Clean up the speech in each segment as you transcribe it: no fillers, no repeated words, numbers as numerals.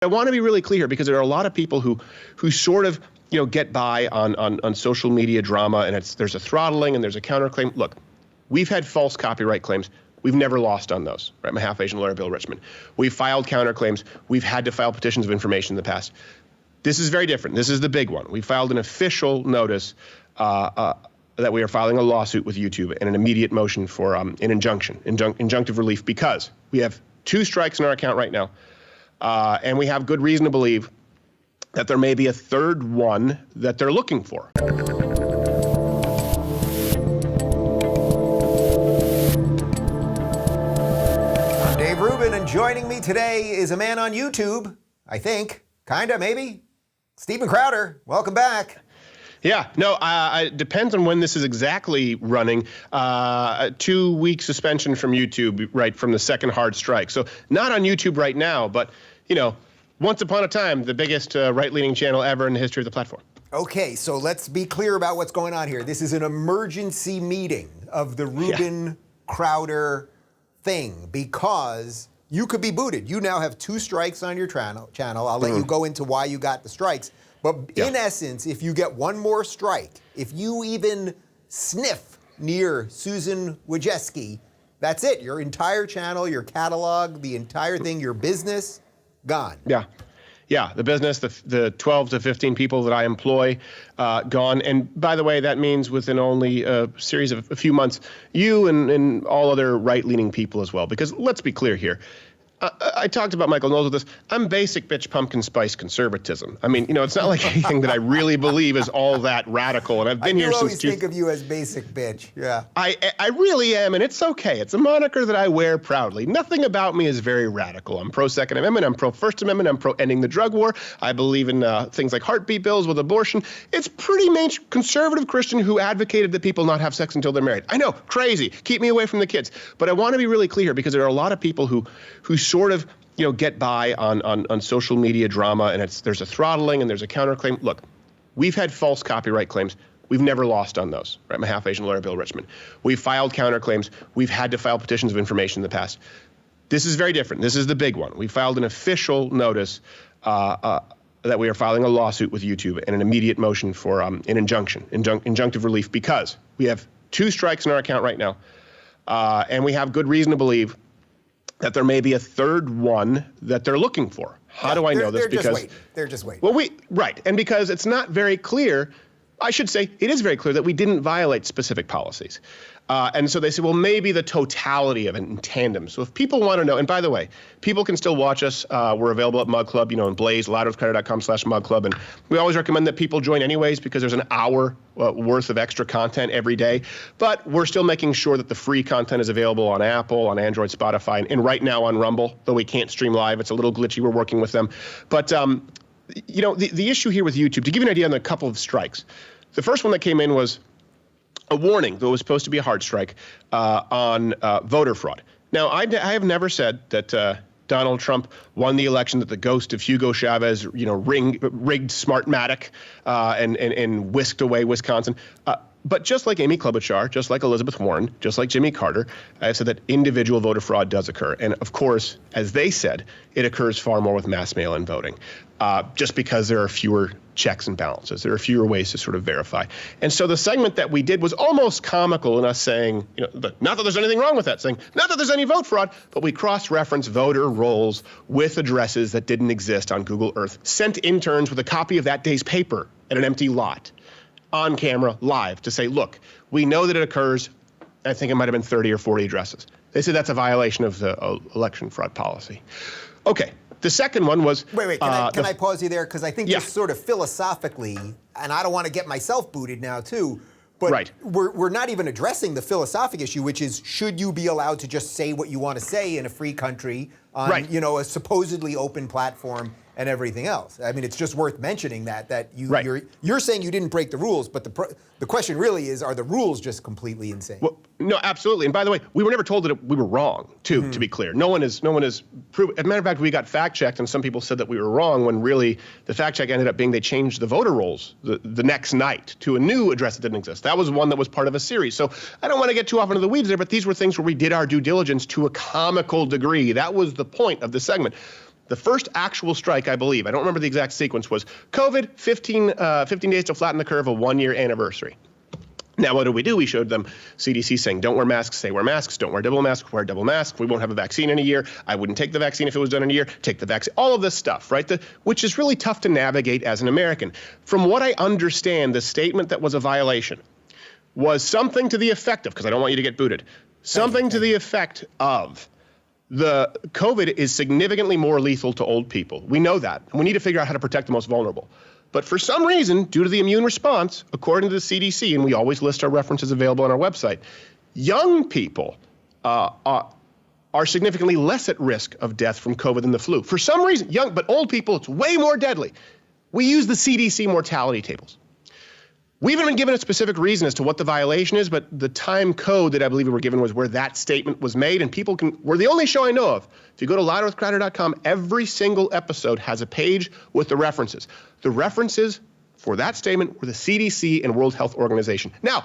I want to be really clear because there are a lot of people who sort of, get by on social media drama, and there's a throttling and there's a counterclaim. Look, we've had false copyright claims. We've never lost on those, right? My half-Asian lawyer, Bill Richmond. We've filed counterclaims. We've had to file petitions of information in the past. This is very different. This is the big one. We filed an official notice that we are filing a lawsuit with YouTube and an immediate motion for an injunctive relief, because we have 2 strikes in our account right now. And we have good reason to believe that there may be a third one that they're looking for. I'm Dave Rubin, and joining me today is a man on YouTube, I think, kinda, maybe, Stephen Crowder. Welcome back. Yeah, no, it depends on when this is exactly running. 2-week suspension from YouTube, right, from the second hard strike. So not on YouTube right now, but, once upon a time, the biggest right-leaning channel ever in the history of the platform. Okay, so let's be clear about what's going on here. This is an emergency meeting of the Rubin-Crowder thing, because you could be booted. You now have 2 strikes on your channel. I'll let you go into why you got the strikes. But in essence, if you get one more strike, if you even sniff near Susan Wojcicki, that's it. Your entire channel, your catalog, the entire thing, your business, gone. Yeah, the business, the 12 to 15 people that I employ, gone. And by the way, that means within only a series of a few months, you and all other right-leaning people as well. Because let's be clear here. I talked about Michael Knowles with this. I'm basic bitch pumpkin spice conservatism. I mean, it's not like anything that I really believe is all that radical. And I've been here since. I always think of you as basic bitch. Yeah. I really am, and it's okay. It's a moniker that I wear proudly. Nothing about me is very radical. I'm pro Second Amendment. I'm pro First Amendment. I'm pro ending the drug war. I believe in things like heartbeat bills with abortion. It's pretty conservative Christian who advocated that people not have sex until they're married. I know, crazy. Keep me away from the kids. But I want to be really clear because there are a lot of people who sort of, get by on social media drama, and there's a throttling and there's a counterclaim. Look, we've had false copyright claims. We've never lost on those, right? My half-Asian lawyer, Bill Richmond. We've filed counterclaims. We've had to file petitions of information in the past. This is very different. This is the big one. We filed an official notice that we are filing a lawsuit with YouTube and an immediate motion for an injunctive relief, because we have 2 strikes in our account right now, and we have good reason to believe that there may be a third one that they're looking for. How do I know this? Because they're just waiting. Well, right, and because it's not very clear. I should say it is very clear that we didn't violate specific policies. And so they say, well, maybe the totality of it in tandem. So if people want to know, and by the way, people can still watch us. We're available at Mug Club, in Blaze, louderwithcrowder.com/Mug Club. And we always recommend that people join anyways, because there's an hour worth of extra content every day. But we're still making sure that the free content is available on Apple, on Android, Spotify, and right now on Rumble, though we can't stream live. It's a little glitchy. We're working with them. But, the issue here with YouTube, to give you an idea on a couple of strikes, the first one that came in was a warning that was supposed to be a hard strike on voter fraud. Now, I have never said that Donald Trump won the election, that the ghost of Hugo Chavez, rigged Smartmatic and whisked away Wisconsin. But just like Amy Klobuchar, just like Elizabeth Warren, just like Jimmy Carter, I've said that individual voter fraud does occur. And of course, as they said, it occurs far more with mass mail-in voting, just because there are fewer checks and balances. There are fewer ways to sort of verify. And so the segment that we did was almost comical in us saying, not that there's anything wrong with that, saying, not that there's any vote fraud, but we cross-reference voter rolls with addresses that didn't exist on Google Earth, sent interns with a copy of that day's paper at an empty lot, on camera, live, to say, look, we know that it occurs. I think it might have been 30 or 40 addresses. They said that's a violation of the election fraud policy. Okay. The second one was... Wait, can I pause you there? Because I think just sort of philosophically, and I don't want to get myself booted now too, but we're not even addressing the philosophic issue, which is, should you be allowed to just say what you want to say in a free country on, a supposedly open platform and everything else? I mean, it's just worth mentioning that you're saying you didn't break the rules, but the question really is, are the rules just completely insane? Well, no, absolutely. And by the way, we were never told that we were wrong, too, to be clear. No one is proven. As a matter of fact, we got fact checked, and some people said that we were wrong, when really the fact check ended up being they changed the voter rolls the next night to a new address that didn't exist. That was one that was part of a series. So I don't want to get too off into the weeds there, but these were things where we did our due diligence to a comical degree. That was the point of the segment. The first actual strike, I believe, I don't remember the exact sequence, was COVID, 15 days to flatten the curve, a 1-year anniversary. Now, what do? We showed them CDC saying, don't wear masks, say wear masks, don't wear double masks, wear double masks. We won't have a vaccine in a year. I wouldn't take the vaccine if it was done in a year. Take the vaccine, all of this stuff, right? Which is really tough to navigate as an American. From what I understand, the statement that was a violation was something to the effect of, because I don't want you to get booted, something to the effect of the COVID is significantly more lethal to old people. We know that, and we need to figure out how to protect the most vulnerable. But for some reason, due to the immune response, according to the CDC, and we always list our references available on our website, young people are significantly less at risk of death from COVID than the flu. For some reason, but old people, it's way more deadly. We use the CDC mortality tables. We haven't been given a specific reason as to what the violation is, but the time code that I believe we were given was where that statement was made, and we're the only show I know of. If you go to louderwithcrowder.com, every single episode has a page with the references. The references for that statement were the CDC and World Health Organization. Now,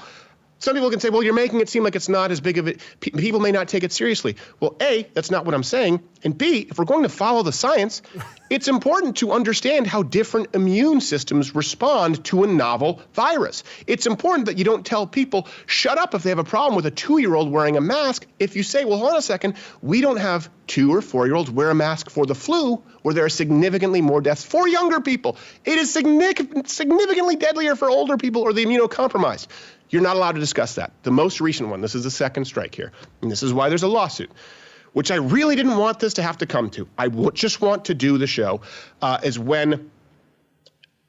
some people can say, well, you're making it seem like it's not as big of it. People may not take it seriously. Well, A, that's not what I'm saying. And B, if we're going to follow the science, it's important to understand how different immune systems respond to a novel virus. It's important that you don't tell people, shut up if they have a problem with a 2-year-old wearing a mask. If you say, well, hold on a second, we don't have 2 or 4-year-olds wear a mask for the flu, where there are significantly more deaths for younger people. It is significantly deadlier for older people or the immunocompromised. You're not allowed to discuss that. The most recent one, this is the second strike here, and this is why there's a lawsuit, which I really didn't want this to have to come to. I just want to do the show, is when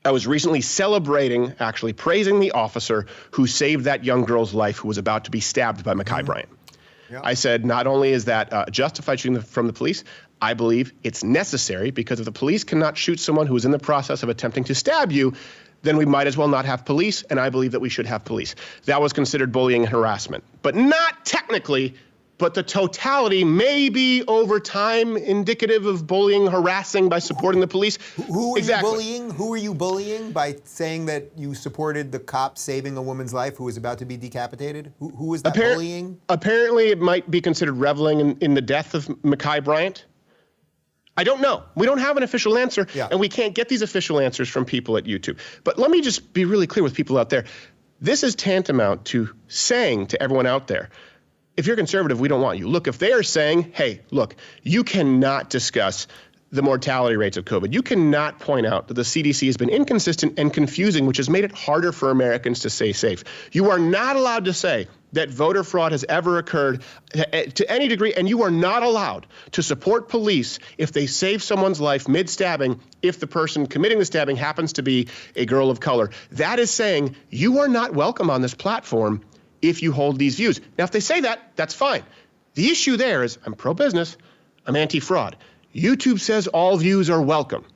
I was recently celebrating, actually praising the officer who saved that young girl's life who was about to be stabbed by Mekhi Bryant. Yep. I said, not only is that justified shooting from the police, I believe it's necessary, because if the police cannot shoot someone who is in the process of attempting to stab you, then we might as well not have police, and I believe that we should have police. That was considered bullying and harassment, but not technically, but the totality may be over time indicative of bullying, harassing by supporting the police. Who are you bullying? Who are you bullying by saying that you supported the cop saving a woman's life who was about to be decapitated? Who is that bullying? Apparently, it might be considered reveling in the death of Mekhi Bryant. I don't know. We don't have an official answer, and we can't get these official answers from people at YouTube. But let me just be really clear with people out there. This is tantamount to saying to everyone out there, if you're conservative, we don't want you. Look, if they are saying, hey, look, you cannot discuss the mortality rates of COVID. You cannot point out that the CDC has been inconsistent and confusing, which has made it harder for Americans to stay safe. You are not allowed to say that voter fraud has ever occurred to any degree, and you are not allowed to support police if they save someone's life mid-stabbing if the person committing the stabbing happens to be a girl of color. That is saying you are not welcome on this platform if you hold these views. Now, if they say that, that's fine. The issue there is I'm pro-business, I'm anti-fraud. YouTube says all views are welcome.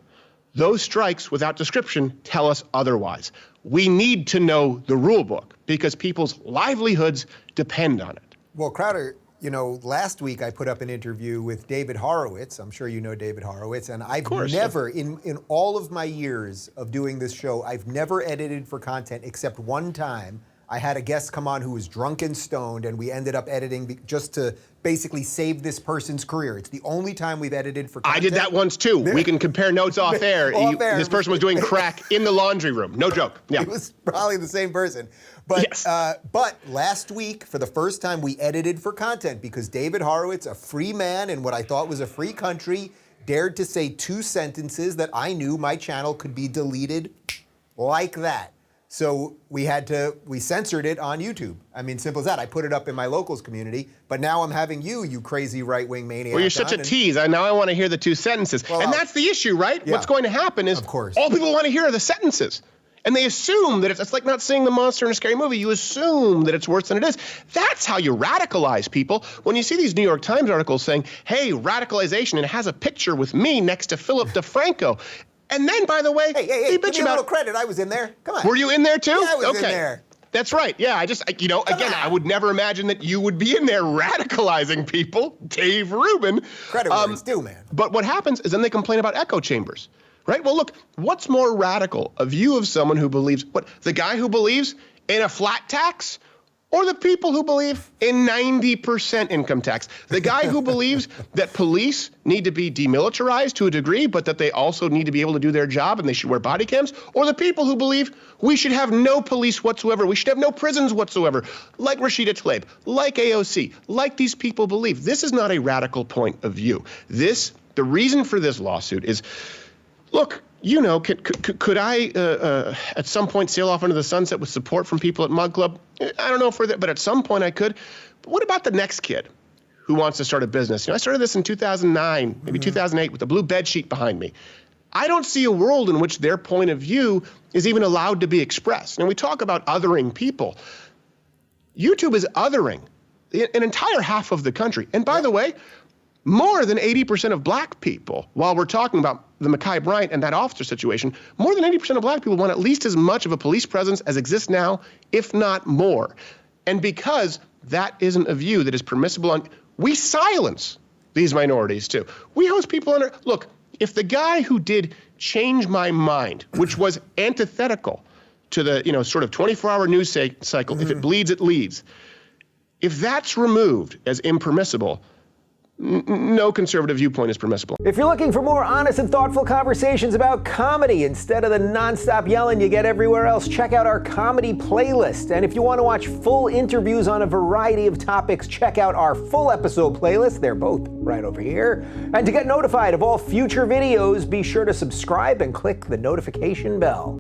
Those strikes without description tell us otherwise. We need to know the rule book because people's livelihoods depend on it. Well, Crowder, you know, last week I put up an interview with David Horowitz. I'm sure you know David Horowitz. And I've never, in all of my years of doing this show, I've never edited for content except one time. I had a guest come on who was drunk and stoned, and we ended up editing just to basically save this person's career. It's the only time we've edited for content. I did that once too. We can compare notes off air. This person was doing crack in the laundry room. No joke. Yeah. It was probably the same person. But, yes. But last week, for the first time, we edited for content because David Horowitz, a free man in what I thought was a free country, dared to say 2 sentences that I knew my channel could be deleted like that. So we censored it on YouTube. I mean, simple as that. I put it up in my locals community, but now I'm having you crazy right-wing maniac. Well, you're such a tease. Now I want to hear the 2 sentences. Well, and that's the issue, right? Yeah. What's going to happen is all people want to hear are the sentences. And they assume that it's like not seeing the monster in a scary movie. You assume that it's worse than it is. That's how you radicalize people. When you see these New York Times articles saying, hey, radicalization, and it has a picture with me next to Philip DeFranco. And then, by the way, hey, give me a little credit. I was in there. Come on. Were you in there too? Yeah, I was in there. That's right. Yeah, I would never imagine that you would be in there radicalizing people. Dave Rubin. Credit where it's due, man. But what happens is then they complain about echo chambers, right? Well, look, what's more radical? A view of someone who believes, the guy who believes in a flat tax or the people who believe in 90% income tax? The guy who believes that police need to be demilitarized to a degree, but that they also need to be able to do their job and they should wear body cams? Or the people who believe we should have no police whatsoever, we should have no prisons whatsoever, like Rashida Tlaib, like AOC, like these people believe? This is not a radical point of view. The reason for this lawsuit is, look, you know, could I at some point sail off into the sunset with support from people at Mug Club? I don't know if we're there, but at some point I could. But what about the next kid who wants to start a business? You know, I started this in 2009, maybe 2008, with a blue bed sheet behind me. I don't see a world in which their point of view is even allowed to be expressed. And we talk about othering people. YouTube is othering an entire half of the country. And by the way, more than 80% of black people, while we're talking about the Mekhi Bryant and that officer situation, more than 80% of black people want at least as much of a police presence as exists now, if not more. And because that isn't a view that is permissible, we silence these minorities too. We host people on look, if the guy who did Change My Mind, which was antithetical to the, you know, sort of 24-hour news cycle, if it bleeds, it leads, if that's removed as impermissible, no conservative viewpoint is permissible. If you're looking for more honest and thoughtful conversations about comedy instead of the nonstop yelling you get everywhere else, check out our comedy playlist. And if you want to watch full interviews on a variety of topics, check out our full episode playlist. They're both right over here. And to get notified of all future videos, be sure to subscribe and click the notification bell.